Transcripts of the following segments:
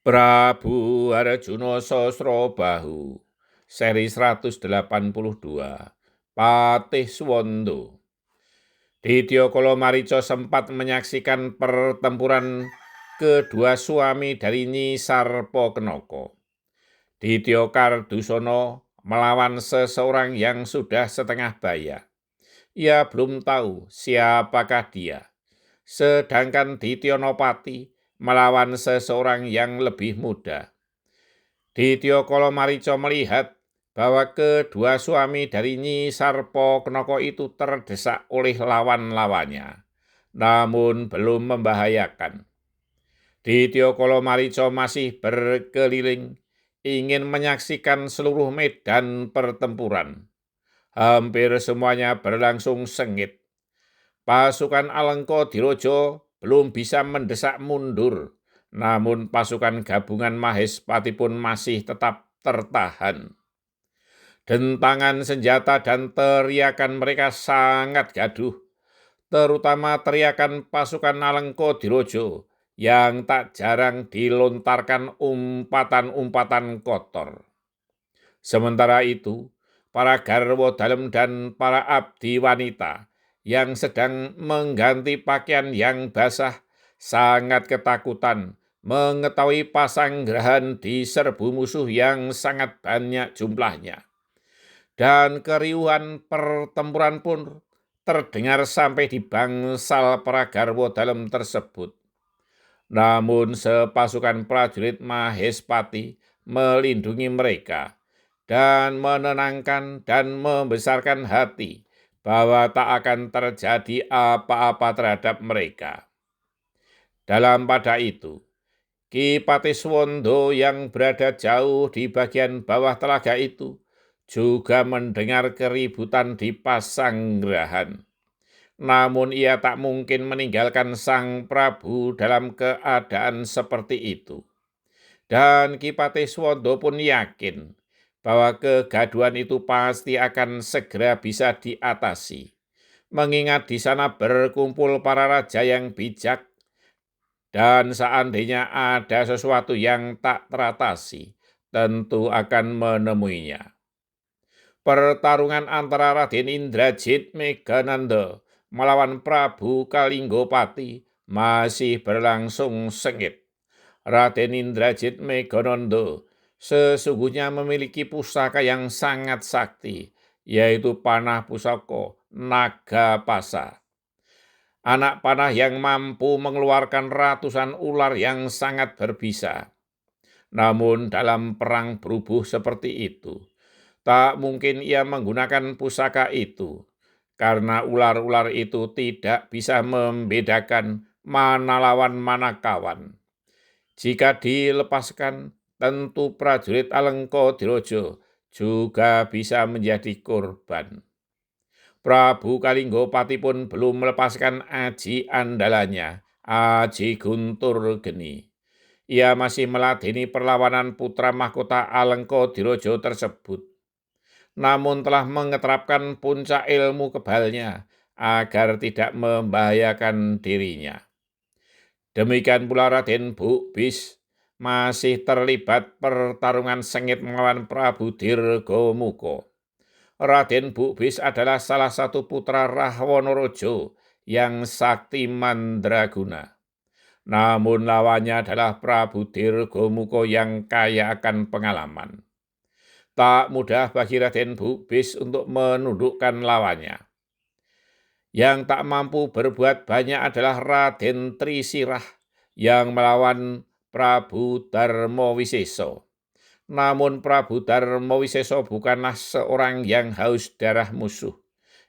Prabu Arjuna Sosrobahu, seri 182, Patih Suwanda. Ditya Kala Marica sempat menyaksikan pertempuran kedua suami dari Nyi Sarpakenaka. Ditya Kardusana melawan seseorang yang sudah setengah baya. Ia belum tahu siapakah dia. Sedangkan Ditya Nopati melawan seseorang yang lebih muda. Ditya Kala Marica melihat bahwa kedua suami dari Nyi Sarpakenaka itu terdesak oleh lawan-lawannya, namun belum membahayakan. Ditya Kala Marica masih berkeliling, ingin menyaksikan seluruh medan pertempuran. Hampir semuanya berlangsung sengit. Pasukan Alengkadiroja belum bisa mendesak mundur, namun pasukan gabungan Mahespati pun masih tetap tertahan. Dentangan senjata dan teriakan mereka sangat gaduh, terutama teriakan pasukan Alengkadiroja yang tak jarang dilontarkan umpatan-umpatan kotor. Sementara itu, para garwa dalem dan para abdi wanita yang sedang mengganti pakaian yang basah sangat ketakutan mengetahui pasanggrahan diserbu musuh yang sangat banyak jumlahnya. Dan keriuhan pertempuran pun terdengar sampai di bangsal para garwa dalem tersebut. Namun sepasukan prajurit Mahespati melindungi mereka dan menenangkan dan membesarkan hati bahwa tak akan terjadi apa-apa terhadap mereka. Dalam pada itu, Ki Patih Suwanda yang berada jauh di bagian bawah telaga itu juga mendengar keributan di pasanggrahan. Namun ia tak mungkin meninggalkan Sang Prabu dalam keadaan seperti itu. Dan Ki Patih Suwanda pun yakin bahwa kegaduhan itu pasti akan segera bisa diatasi. Mengingat di sana berkumpul para raja yang bijak, dan seandainya ada sesuatu yang tak teratasi, tentu akan menemuinya. Pertarungan antara Raden Indrajit Megananda melawan Prabu Kalinggopati masih berlangsung sengit. Raden Indrajit Megananda sesungguhnya memiliki pusaka yang sangat sakti, yaitu panah pusaka Nagapasa. Anak panah yang mampu mengeluarkan ratusan ular yang sangat berbisa. Namun dalam perang berubuh seperti itu, tak mungkin ia menggunakan pusaka itu, karena ular-ular itu tidak bisa membedakan mana lawan mana kawan. Jika dilepaskan, tentu prajurit Alengkadiroja juga bisa menjadi korban. Prabu Kalinggopati pun belum melepaskan aji andalannya, Aji Guntur Geni. Ia masih meladeni perlawanan putra mahkota Alengkadiroja tersebut, namun telah mengeterapkan puncak ilmu kebalnya agar tidak membahayakan dirinya. Demikian pula Raden Bukbis masih terlibat pertarungan sengit melawan Prabu Dirgamuka. Raden Bukbis adalah salah satu putra Rahwanaraja yang sakti mandraguna. Namun lawannya adalah Prabu Dirgamuka yang kaya akan pengalaman. Tak mudah bagi Raden Bukbis untuk menundukkan lawannya. Yang tak mampu berbuat banyak adalah Raden Trisirah yang melawan Prabu Darmawisesa. Namun Prabu Darmawisesa bukanlah seorang yang haus darah musuh.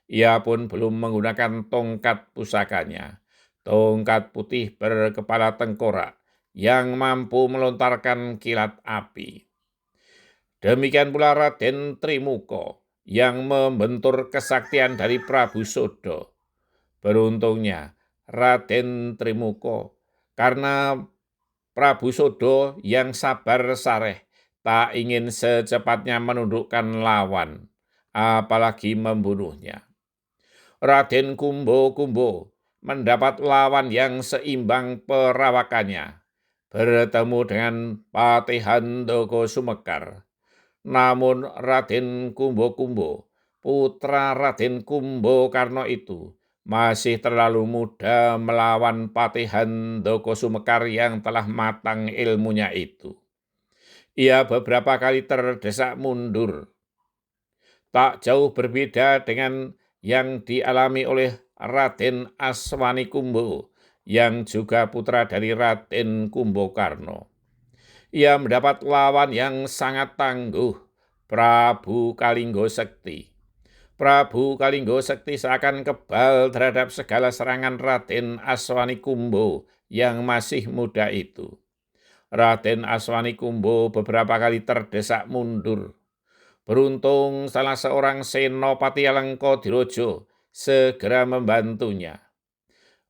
Ia pun belum menggunakan tongkat pusakanya, tongkat putih berkepala tengkorak yang mampu melontarkan kilat api. Demikian pula Raden Trimuka yang membentur kesaktian dari Prabu Soda. Beruntungnya Raden Trimuka karena Prabu Soda yang sabar sareh tak ingin secepatnya menundukkan lawan, apalagi membunuhnya. Raden Kumbo mendapat lawan yang seimbang perawakannya, bertemu dengan Patihhandaka Sumekar. Namun Raden Kumbo-Kumbo, putra Raden Kumbakarna itu, masih terlalu muda melawan Patihhandaka Sumekar yang telah matang ilmunya itu. Ia beberapa kali terdesak mundur, tak jauh berbeda dengan yang dialami oleh Raden Aswanikumbo, yang juga putra dari Raden Kumbakarna. Ia mendapat lawan yang sangat tangguh, Prabu Kalinggo Sekti. Prabu Kalinggo Sekti seakan kebal terhadap segala serangan Raden Aswanikumbo yang masih muda itu. Raden Aswanikumbo beberapa kali terdesak mundur. Beruntung salah seorang senopati Alengkodiro segera membantunya.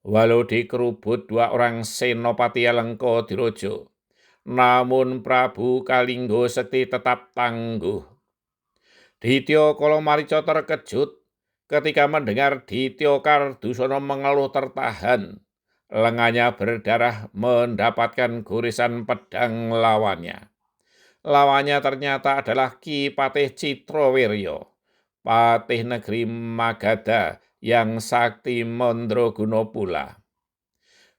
Walau dikerubut dua orang senopati Alengkodiro, namun Prabu Kalinggo Sekti tetap tangguh. Ditya Kalomarica terkejut ketika mendengar Ditya Kardusana mengeluh tertahan. Lengannya berdarah mendapatkan gorisan pedang lawannya. Lawannya ternyata adalah Ki Patih Citrawirya, patih negeri Magadha yang sakti mandraguna pula.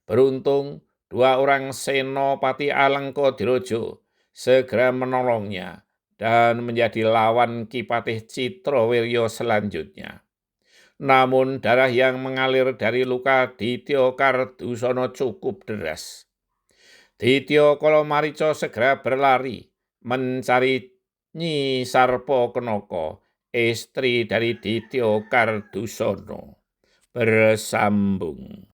Beruntung dua orang senopati Alengkodiro segera menolongnya dan menjadi lawan Ki Patih Citrawirya selanjutnya. Namun darah yang mengalir dari luka Ditya Kardusana cukup deras. Ditya Kalomarica segera berlari mencari Nyi Sarpakenaka, istri dari Ditya Kardusana. Bersambung.